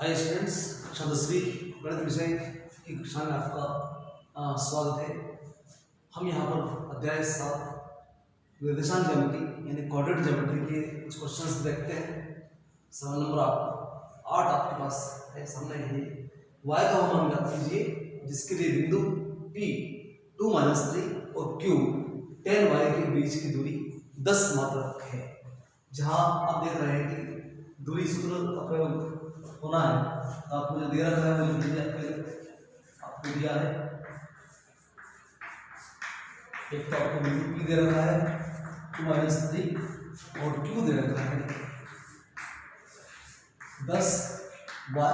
Hi students, कक्षा 10वीं गणित विषय की कक्षा में आपका स्वागत है। हम यहाँ पर अध्याय 7 निर्देशांक ज्यामिति यानी कोऑर्डिनेट ज्यामिति के कुछ क्वेश्चंस देखते हैं। सवाल नंबर 8 आपके पास है सामने है। y का मान ज्ञात कीजिए जिसके लिए बिंदु P 2-3 और Q 10y के बीच की दूरी 10 मात्रक है। जहाँ आप देख रहे हैं कि दूरी सूत्र का प्रयोग होना है, तो आपको जो दे रखा है वो आपको दिया है। एक तो आपको बिंदु P दे रखा है 2-3 और Q दे रखा है 10y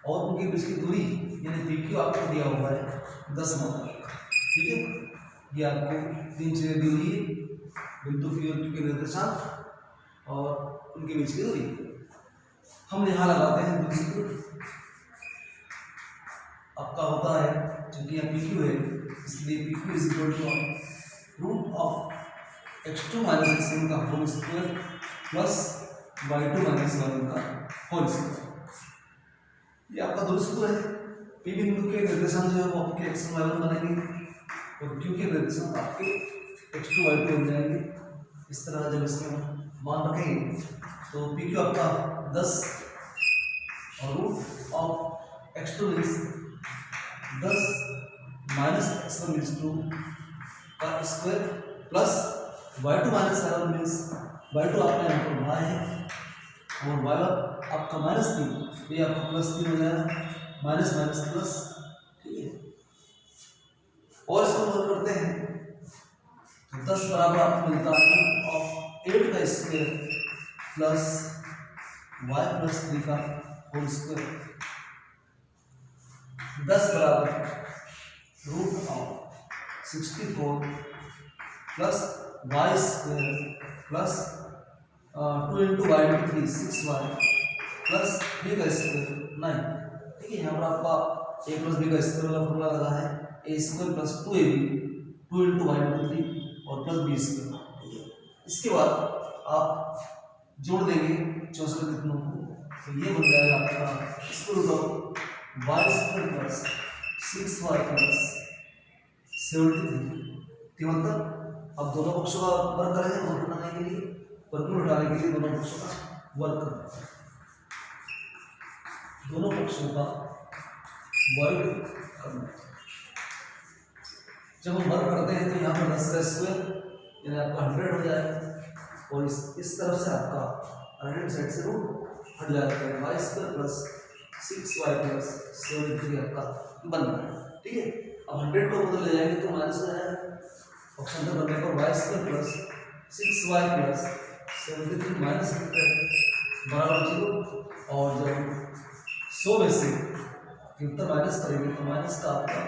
और उनके बीच की दूरी यानी PQ आपको दिया हुआ है 10 मात्रक। ठीक है, ये आपको तीन चीजें दी हुई है, बिंदु P और Q के निर्देशांक और उनके बीच की दूरी। हम यहाँ लगाते हैं दूसरी सूत्र। आपका होता है क्योंकि यहाँ PQ है इसलिए PQ is equal to root of x2 minus x1 का whole square plus y2 minus y1 का होल स्क्वायर। ये आपका दूसरी सूत्र है। P बिंदु के निर्देशांक जो है वो आपके x1 y1 बनेंगे और Q के निर्देशांक आपके x2 y2 बन जाएंगे। इस तरह जब इसमें मान रखेंगे तो PQ आपका 10 और root of x2 means 10 minus x1 means 2 का square plus y2 minus y1 means y2 आपका यहाँ पर y है और y1 आपका -3, ये आपका +3 हो जाएगा, माइनस माइनस प्लस। ठीक है, और इसको वर्क करते हैं तो 10 बराबर आपको मिलता है ऑफ 8 का स्क्वायर प्लस y प्लस 3 का होल स्क्वायर। 10 बराबर root of 64 plus y square plus 2 into y into 3 6y plus 3 का स्क्वायर 9। ठीक है, यहाँ पर आपका a प्लस b का स्क्वायर वाला फॉर्मूला लगा है a square plus 2ab 2 into y into 3 और प्लस b स्क्वायर। इसके बाद आप जोड़ देंगे 64 कितनों को तो ये बन जाएगा आपका square root of y square plus 6y plus 73। मतलब अब दोनों पक्षों का वर्ग करेंगे वर्ग उठाने के लिए, वर्गमूल उठाने के लिए दोनों पक्षों का वर्ग करेंगे। दोनों पक्षों का वर्ग करना। जब हम वर्ग करते हैं तो यहाँ पर 10 का स्क्वायर यानी आपका 100 हो जाएगा और इस तरफ से आपका राइट हैंड साइड से रूट हट जाएगा, y square plus 6y plus 73 आपका बन रहा है। ठीक है, अब 100 को बदल ले जाएंगे तो माइनस हो जाएगा, ऑप्शन नंबर करने पर y square plus 6y plus 73 minus बराबर 0। और जब 100 में से उत्तर माइनस करेंगे तो माइनस का आपका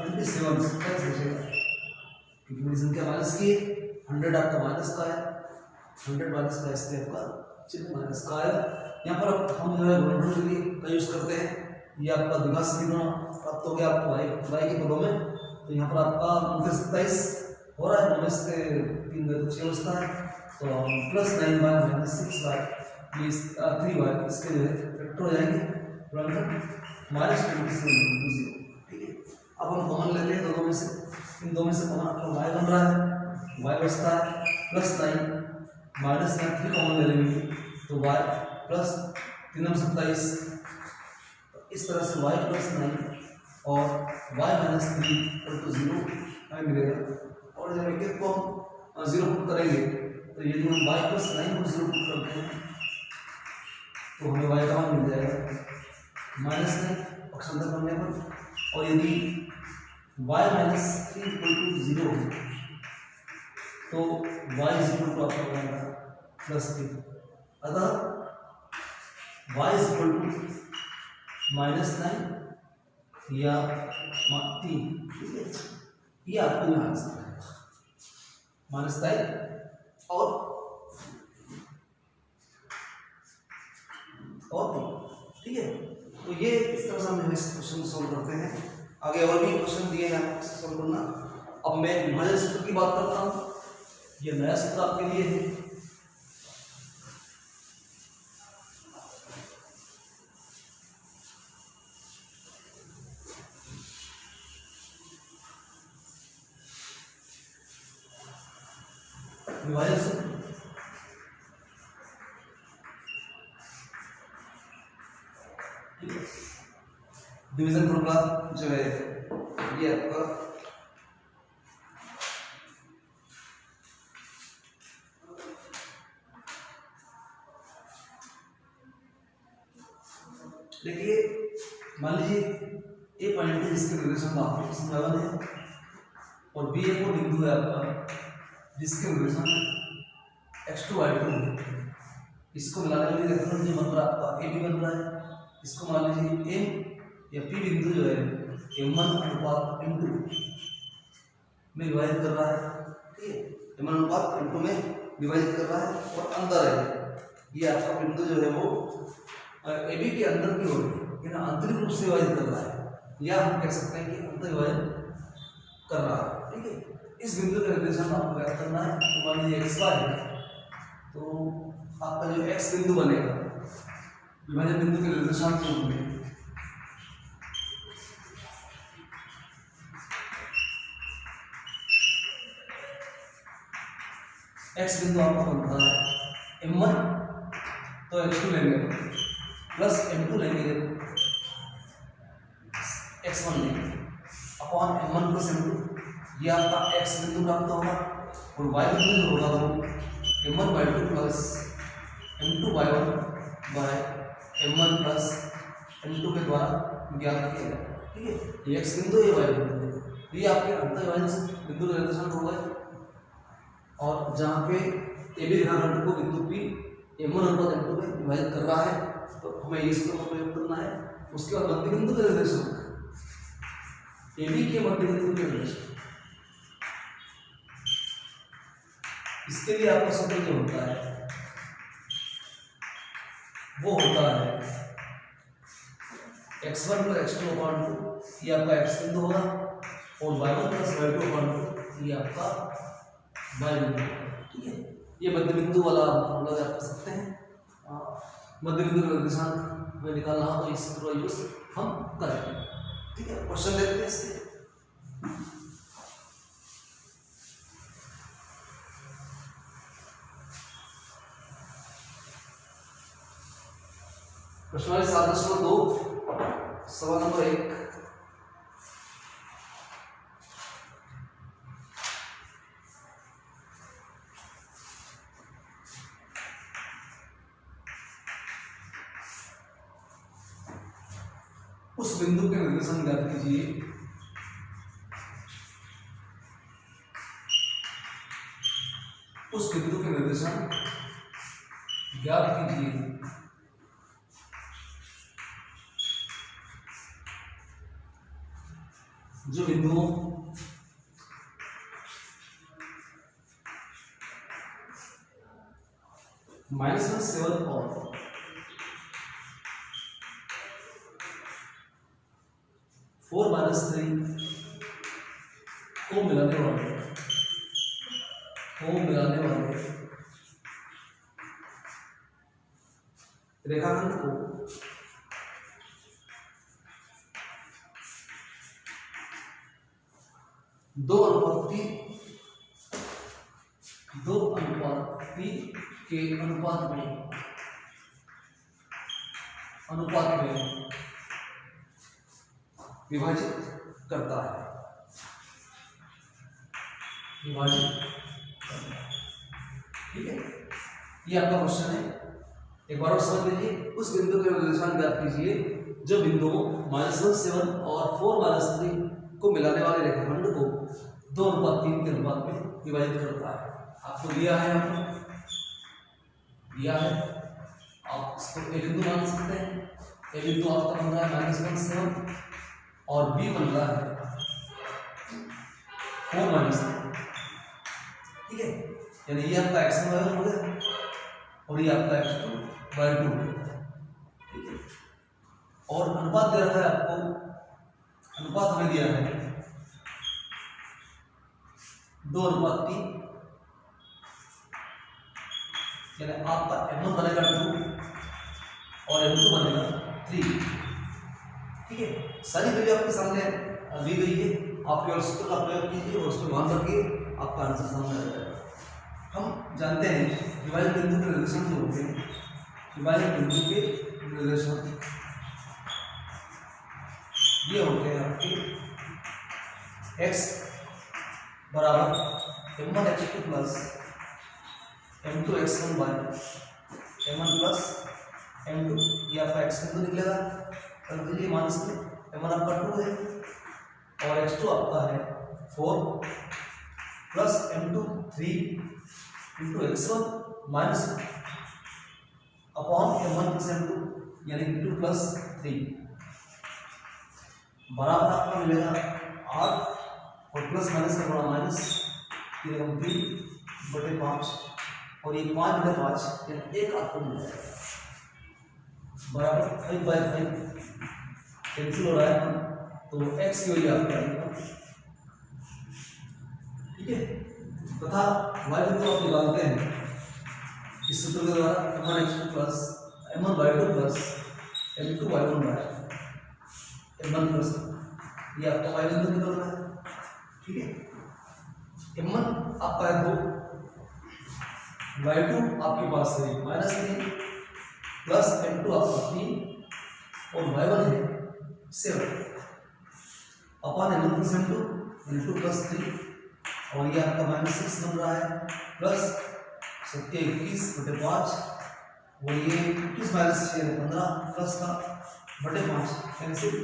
27 बचेगा क्योंकि मेरी संख्या माइनस की है। 100 आपका माइनस का है, 100 माइनस का इसलिए आपका चिन्ह माइनस का है। यहाँ पर हम जो है गुणनफल के लिए का यूज करते हैं। ये आपका द्विघात समीकरण प्राप्त हो गया आपको y के पदों में। तो यहाँ पर आपका 27 हो रहा है, 9 से 3 गए तो 6 बचता है तो +9y minus 6y plus 3y इसके जो है फैक्टर हो जाएंगे -27। ठीक है, अब हम कॉमन लेते हैं दोनों में से। इन दो में से कॉमन आपका y बन रहा है, y बचता है +9 माइनस 3 कॉमन ले लेंगे तो y प्लस 3 इस तरह से y प्लस 9 और y माइनस 3 0 हमें मिलेगा। और जब एक को हम 0 पुट करेंगे तो यदि हम y प्लस 9 को 0 पुट करते हैं तो हमें y का मान मिल जाएगा -9 पक्षांतर करने पर। और यदि y माइनस 3 0 हो तो y इक्वल टू आपका बनेगा +3। अतः y इक्वल टू -9 या 3। ठीक है, ये आपको यहाँ आंसर है -9 और 3। ठीक है, तो ये इस तरह से हम इस क्वेश्चन को सॉल्व करते हैं। आगे और भी क्वेश्चन दिए हैं आपको सॉल्व करना। अब मैं विभाजन सूत्र की बात करता हूँ। ये नया सूत्र आपके लिए है। विभाजन सूत्र, डिवीजन फॉर्मूला जो है ये आपका देखिए, मान लीजिए ए पॉइंट है जिसके निर्देशांक आपको x1 है और बी एक और बिंदु है आपका जिसके निर्देशांक x2 y2 है। इसको मिलाने के लिए रेफरेंस जो बन रहा है आपका ए बी बन रहा है। इसको मान लीजिए एम या पी बिंदु जो है m1 अनुपात m2 में विभाजित कर रहा है, ठीक है, m1 अनुपात m2 में विभाजित कर रहा है और अंदर है ये आपका बिंदु जो है वो ए बी के अंदर की ओर यानी आंतरिक रूप से विभाजित कर रहा है, या हम कह सकते हैं कि अंतर विभाजन कर रहा है, ठीक है। इस बिंदु का निर्देशांक आपको ज्ञात करना है। तो मान लीजिए x y है, तो आपका जो x बिंदु बनेगा विभाजन बिंदु के निर्देशांक के रूप में x बिंदु आपका बनता है m1 तो x2 लेंगे प्लस m2 लेंगे x1 लेंगे अपॉन m1 प्लस m2, ये आपका x बिंदु प्राप्त होगा और y बिंदु जो होगा वो m1/2 plus m2/1 bye m1 plus m2 के द्वारा ज्ञात किया जाएगा, ठीक है। ये x बिंदु ये y बिंदु है, ये आपके अंतर विभाजन बिंदु का निर्देशांक होगा। और जहाँ पे ए बी रेखाखंड को बिंदु P m1 अनुपात m2 में विभाजित कर रहा है तो हमें इसको प्रयोग करना है। उसके बाद मध्य बिंदु का निर्देशांक ए बी के मध्य बिंदु के निर्देशांक, इसके लिए आपका सूत्र जो होता है वो होता है x1 + x2/2, ये आपका x बिंदु होगा और y1 + y2/2 ये आपका y बिंदु होगा, ठीक है। ये मध्य बिंदु वाला फॉर्मूला आप कर सकते हैं। मध्य बिंदु का निर्देशांक में निकालना हो तो इस सूत्र का यूज हम करेंगे, ठीक है। क्वेश्चन देखते हैं इसके। प्रश्न 7.2 सवाल नंबर 1, उस बिंदु के निर्देशांक ज्ञात कीजिए उस बिंदु के निर्देशांक ज्ञात कीजिए जो बिंदुओं -7 और 4-3 को मिलाने वाले रेखाखंड को दो अनुपात P के अनुपात में विभाजित करता है, ठीक है। ये आपका क्वेश्चन है, एक बार और समझ लीजिए। उस बिंदु के निर्देशांक ज्ञात कीजिए जो बिंदुओं -7 और 4-3 को मिलाने वाले रेखाखंड को 2:3 के अनुपात में विभाजित करता है। आपको दिया है, आप इसको ए बिंदु मान सकते हैं। ए बिंदु आपका बन रहा है -7 और बी बन रहा है 4-3, ठीक है। यानी ये आपका x1 हो गया और ये आपका x2 y2 हो गया, ठीक है। और अनुपात दे रखा है आपको, अनुपात हमें दिया है 2:3, यानी आपका m1 बनेगा 2 और m2 बनेगा 3, ठीक है। सारी वैल्यू आपके सामने दी गई है, आप केवल सूत्र का प्रयोग कीजिए और उसमें मान रखिए, आपका आंसर सामने आ जाएगा। हम जानते हैं विभाजन बिंदु के रिलेशन जो होते हैं, विभाजन बिंदु के रिलेशन ये होते हैं आपके x बराबर m1 x2 plus m2 x1 bye m1 plus m2, ये आपका x बिंदु निकलेगा। कर दीजिए माइनस में, m1 आपका 2 है और x2 आपका है 4 plus m2 3 into x1 minus upon m1 plus m2 यानी 2 प्लस 3 बराबर आपका मिलेगा r और प्लस माइनस का बड़ा माइनस 3/5 और ये 5/5 यानी 1 आपको मिल जाएगा बराबर 5/5 कैंसिल हो रहा है तो x की वैल्यू आपका आएगा, ठीक है। तथा y बिंदु आप निकालते हैं इस सूत्र के द्वारा m1 x2 plus m1 y2 plus m2 y1 bye m1 plus ये आपका y बिंदु निकल रहा है, ठीक है। m1 आपका है 2, y2 आपके पास है -3 प्लस m2 आपका 3 और y1 है 7 upon m1 plus m2 m2 plus 3 और ये आपका -6 बन रहा है प्लस 21/5 और ये 21 माइनस 6 15 प्लस का बटे 5 कैंसिल।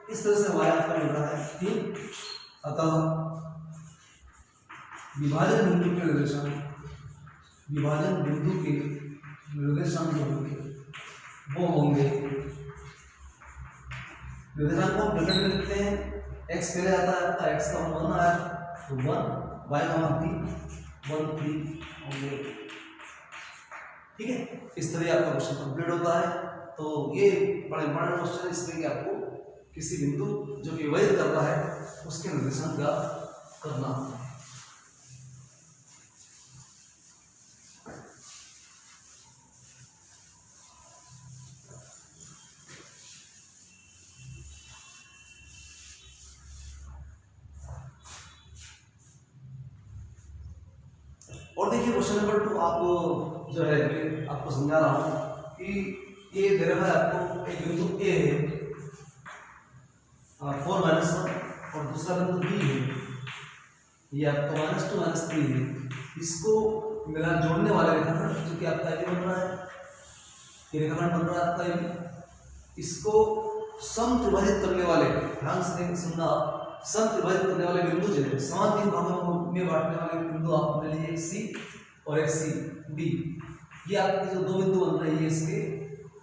इस तरह से y आपका मिल रहा है 3। अतः विभाजन बिंदु के रिलेशन, विभाजन बिंदु के रिलेशन जो होंगे वो होंगे, निर्देशांक को ब्रैकेट में लिखते हैं, x पहले आता है आपका x का 1 आया तो 1 y का 1 3 होंगे, ठीक है। इस तरह आपका क्वेश्चन कंप्लीट होता है। तो ये बड़ा इंपॉर्टेंट क्वेश्चन है, इसमें कि आपको किसी बिंदु जो कि विभाजित करता है उसके निर्देशांक क्या करना है। और देखिए क्वेश्चन नंबर 2 आप जो है आपको समझा रहा हूँ कि ये दे रहा है आपको एक बिंदु A है 4 - 1 और दूसरा बिंदु B है, ये आपका -2 -3 है। इसको मिला जोड़ने वाला रेखाखंड जो कि आपका ये बन रहा है, ये रेखाखंड बन रहा है आपका ये। इसको समत्रिभाजित करने वाले, ध्यान से सुनना, समत्रिभाजित करने वाले बिंदु जो है समान 3 भागों में बांटने वाले बिंदु आप ले लीजिए C और एक C B। ये आपके जो 2 बिंदु बन रहे हैं इसके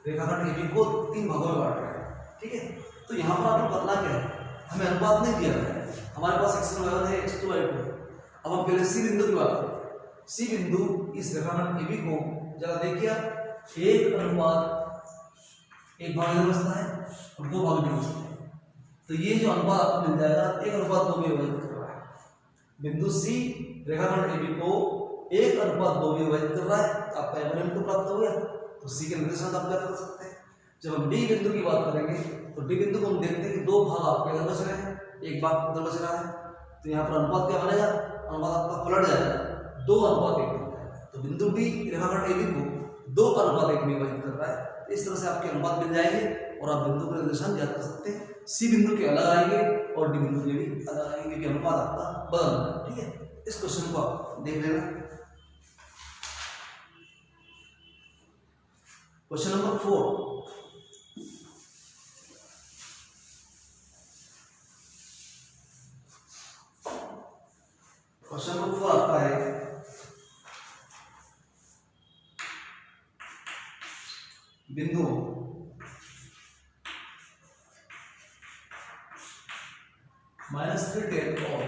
रेखाखंड AB को 3 भागों में बांट रहे हैं, ठीक है। तो यहाँ पर आपको करना क्या है, हमें अनुपात नहीं दिया गया है, हमारे पास x1 y1 है x2 y2। अब हम पहले C बिंदु की बात करें। C बिंदु इस रेखाखंड AB को जरा देखिए आप 1:1 भाग में बचता है और 2 भाग में बचता है, तो ये जो अनुपात आपको मिल जाएगा 1:2 में विभाजित कर रहा है। बिंदु C रेखाखंड AB को 1:2 में विभाजित कर रहा है, आपका m1 प्राप्त हो गया। तो C के निर्देशांक आप क्या कर सकते हैं। जब हम D बिंदु की बात करेंगे तो D बिंदु को हम देखते हैं कि 2 भाग आपके इधर बच रहे हैं, 1 भाग उधर बच रहा है, तो यहाँ पर अनुपात क्या बनेगा, अनुपात आपका पलट जाएगा, 2:1 बनता है। तो बिंदु D रेखाखंड AB को 2:1 में विभाजित कर रहा है। इस तरह से आपके अनुपात मिल जाएंगे और आप बिंदु के निर्देशांक ज्ञात कर सकते हैं। C बिंदु के अलग आएंगे और D बिंदु के भी अलग आएंगे क्योंकि अनुपात आपका बदल रहा है, ठीक है। इस क्वेश्चन को आप देख लेना। क्वेश्चन नंबर 4, क्वेश्चन नंबर 4 आपका है बिंदु -3 10 और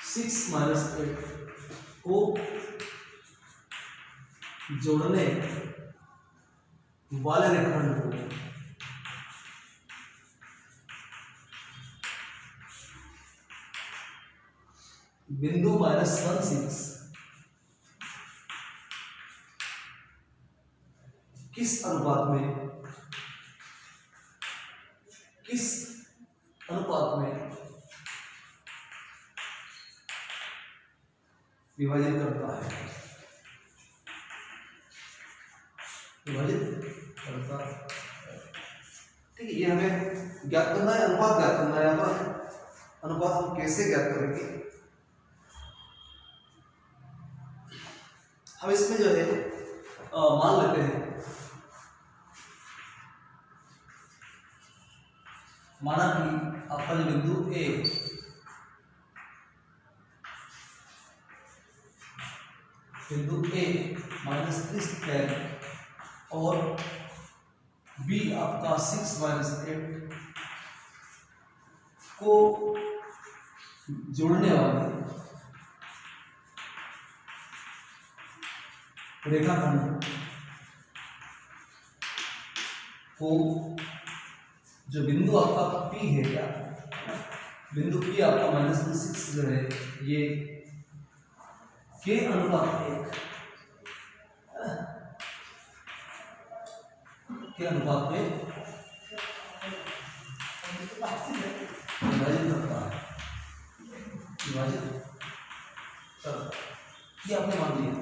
6 - 8 को जोड़ने वाले रेखाखंड को बिंदु -1 6 किस अनुपात में विभाजित करता है, विभाजित करता है। ठीक है, ये हमें ज्ञात करना है, अनुपात ज्ञात करना है। यहाँ पर अनुपात हम कैसे ज्ञात करेंगे? हम इसमें जो है मान लेते हैं, माना कि आपका जो बिंदु ए -3 और बी आपका 6-8 को जोड़ने वाले रेखाखंड को, जो बिंदु आपका P है, क्या बिंदु P आपका -6 जो है ये के अनुपात 1 के अनुपात में विभाजित करता है, विभाजित करता है। ये आपने मान लिया,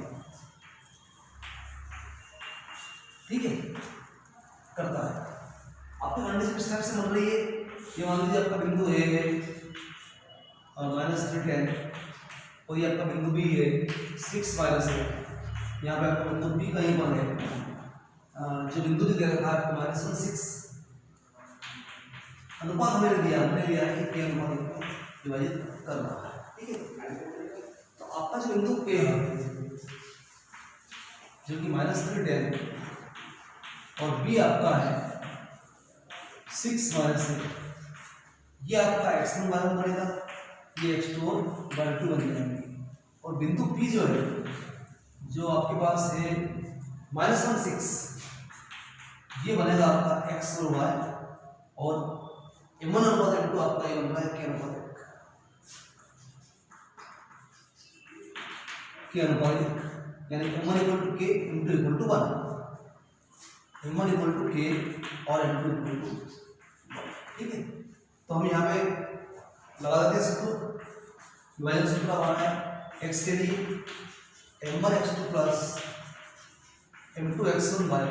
ठीक है, करता है। आपकी कंडीशन किस टाइप से बन रही है? ये मान लीजिए आपका बिंदु ए है और -3 और ये आपका बिंदु बी है 6-8। यहाँ पे आपका बिंदु बी कहीं पर है, जो बिंदु भी दे रखा है आपको -6। अनुपात हमने लिया है कि अनुपात को विभाजित करना है, ठीक है। तो आपका जो बिंदु ए है जो कि -3 और बी आपका है 6-8, ये आपका x1 y1 बनेगा, ये x2 और y2 बन जाएंगे। और बिंदु P जो है, जो आपके पास है -16, ये बनेगा आपका x और y, और m1 अनुपात m2 आपका ये बनता है k अनुपात 1 के अनुपात, यानी m1 = k, m2 = 1, m1 = k और m2 = 1, ठीक है। तो हम यहाँ पे लगा देते हैं सूत्र, विभाजन सूत्र हमारा है x के लिए m1 x2 plus m2 x1 bye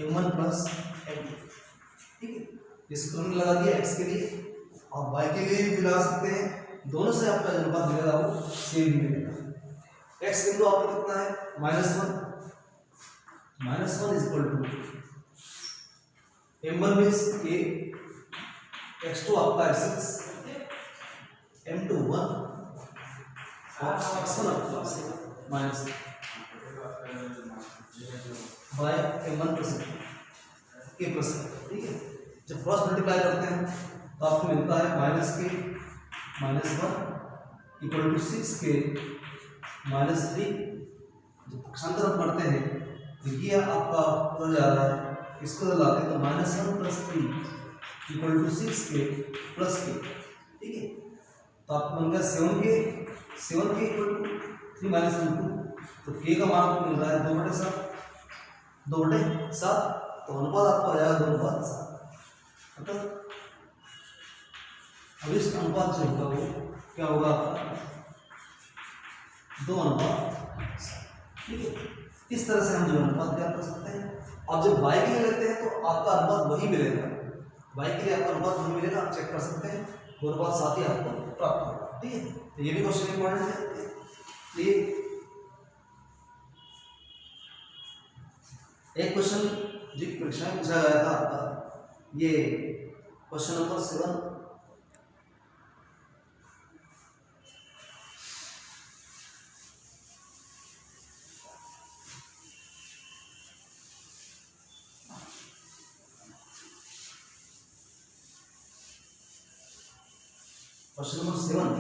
m1 plus m2, ठीक है। इस सूत्र में लगा दिया x के लिए, और y के लिए भी लगा सकते हैं। दोनों से आपका अनुपात मिलेगा वो सेम ही मिलेगा। x बिंदु आपका कितना है? -1 m1 मीन्स a, x2 आपका 6, m2 1 और x1 आपका -1 bye m1 plus k plus, ठीक है। जब क्रॉस मल्टीप्लाई करते हैं तो आपको मिलता है -k -1 = 6k -3। जब पक्षांतर करते हैं तो ये आपका उधर जा रहा है, इसको लाते हैं तो -1 + 3 = 6k + k, ठीक है। तो आपको मिल गया 7k = 3 - 2, तो k का मान आपको मिल रहा है 2/7, 2/7, तो अनुपात आपको आ जाएगा 2/7। मतलब अब इस अनुपात जो होगा वो क्या होगा आपका 2/7, ठीक है। इस तरह से हम जो अनुपात ज्ञात कर सकते हैं। अब जब y के लिए लेते हैं तो आपका अनुपात वही मिलेगा, y के लिए आपका अनुपात वही मिलेगा, आप चेक कर सकते हैं, 2/7 ही आपको प्राप्त होगा, ठीक है। तो ये भी क्वेश्चन इंपॉर्टेंट है। तो ये एक क्वेश्चन जो परीक्षा में पूछा गया था आपका, ये क्वेश्चन नंबर 7, क्वेश्चन नंबर 7,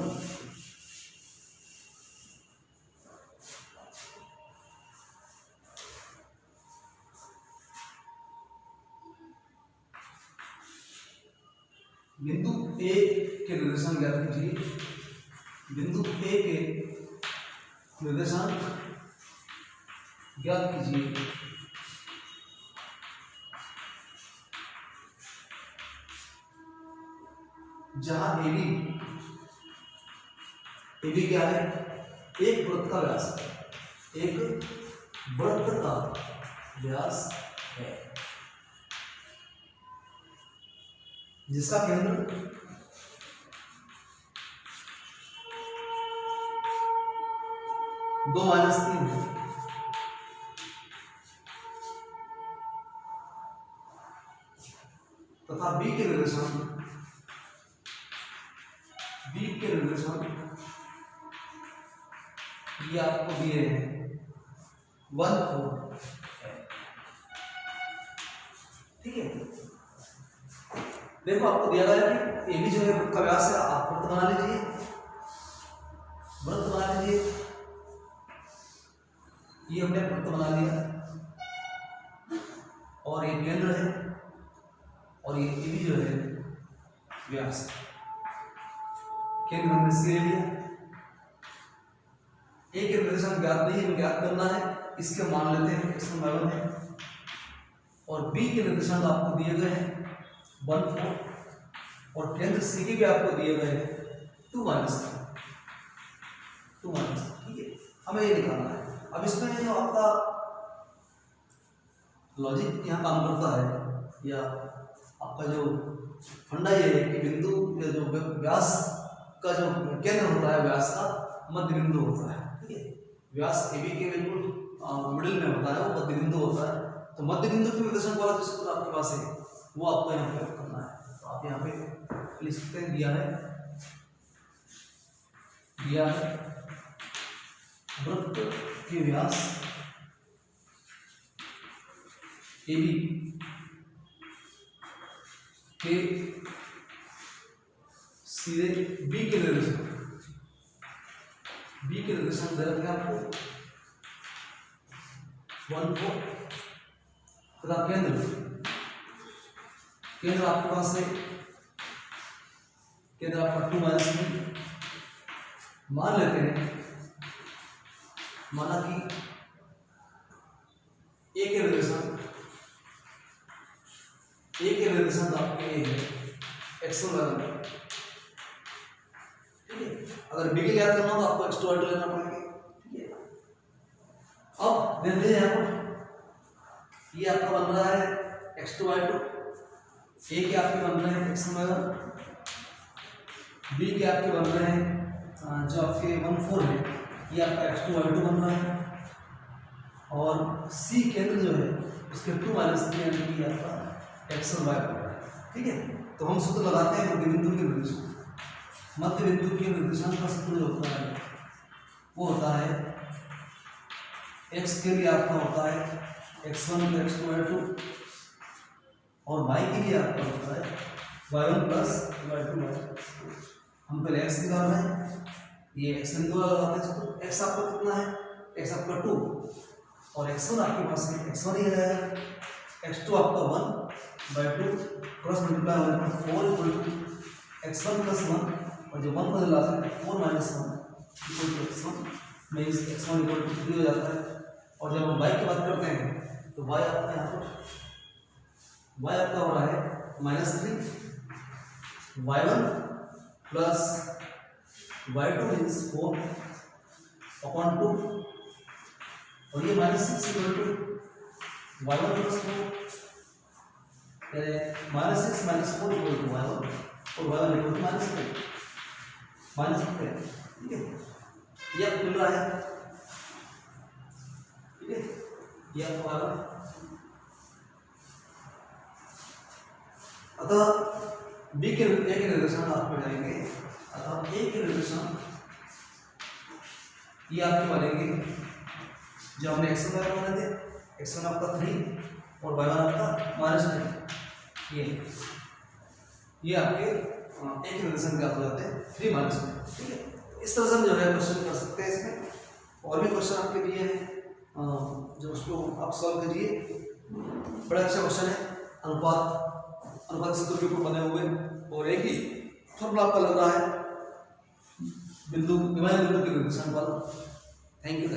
बिंदु ए के निर्देशांक ज्ञात कीजिए। बिंदु ए के निर्देशांक ज्ञात कीजिए। जहां ए बी क्या है? एक वृत्त का व्यास है, एक वृत्त का व्यास है जिसका केंद्र 2 - 3 है तथा बी के निर्देशांक ये आपको दिए हैं 1 4 है। ठीक है, देखो आपको दिया गया है कि ए बी जो है वृत्त का व्यास है, आप वृत्त बना लीजिए, ये हमने वृत्त बना लिया और ये केंद्र है और ये ए बी जो है व्यास, केंद्र हमने सी ले लिया। ए के निर्देशांक ज्ञात नहीं है, ज्ञात करना है, इसके मान लेते हैं x1 y1 है और बी के निर्देशांक आपको दिए गए हैं 1 4 और केंद्र सी के भी आपको दिए गए हैं 2 - 3। ठीक है, हमें ये निकालना है। अब इसमें जो आपका लॉजिक यहाँ काम करता है या आपका जो फंडा ये है कि बिंदु जो व्यास का जो केंद्र होता है, व्यास का मध्य बिंदु होता है। ठीक है, व्यास ए बी के बिल्कुल मिडिल में होता है, वो मध्य बिंदु होता है। तो मध्य बिंदु के निर्देशांक वाला जो सूत्र आपके पास है वो आपको यहाँ पे करना है। तो आप यहाँ पे लिख सकते हैं, दिया है वृत्त के व्यास ए बी के सीधे बी के निर्देशांक दे रखे आपको 1 4 तथा केंद्र आपके पास है, केंद्र आपका 2 - 3। मान लेते हैं, माना कि ए के निर्देशांक आपके ये है x1 y1। ठीक है, अगर बी के ज्ञात करना हो तो आपको x2 y2 लेना पड़ेगा। ठीक है, अब ध्यान दीजिए यहाँ पर ये आपका बन रहा है x2 y2, ए के आपके बन रहे हैं x1 y1, बी के आपके बन रहे हैं जो आपके 1 4 है, ये आपका x2 y2 बन रहा है और सी केंद्र जो है उसके 2 - 3 यानी कि आपका x1 y बन रहा है। ठीक है, तो हम सूत्र लगाते हैं मध्य बिंदु के निर्देशांक। मध्य बिंदु के निर्देशांक का सूत्र जो होता है वो होता है x के लिए आपका होता है x1 + x2 y2 और y के लिए आपका होता है y1 + y2 y2। हम पहले x निकाल रहे हैं, ये x बिंदु लगाते हैं, तो x आपका कितना है, x आपका 2 और x1 आपके पास है x1 ही रहेगा, x2 आपका 1/2 क्रॉस मल्टीप्लाई होने पर 4 = x1 + 1 और जो 1 बदल जाता है 4 - 1 = x1 में इस x1 = 3 हो जाता है। और जब हम y की बात करते हैं तो y आपका यहाँ पर y आपका हो रहा है -3 y1 + y2 मीन्स 4/2 और ये -6 = y1 + 4 -6 - 4 = y1 और y1 = -4 ठीक है, ये आपको मिल रहा है। ठीक है, ये आपको आ रहा है। अतः बी के निर्देशांक आप पे जाएंगे, अतः ए के निर्देशांक ये आपके बनेंगे जो हमने x1 y1 बना थे, x1 आपका 3 और y1 आपका -9। ये आपके एक निर्देशांक क्या हो जाते हैं 3 - 9। ठीक है, इस तरह से हम जो है क्वेश्चन कर सकते हैं। इसमें और भी क्वेश्चन आपके लिए है जो उसको आप सॉल्व करिए, बड़ा अच्छा क्वेश्चन है। अनुपात सूत्र के ऊपर बने हुए और एक ही फॉर्मूला आपका लग रहा है बिंदु के निर्देशांक वाला। Thank you.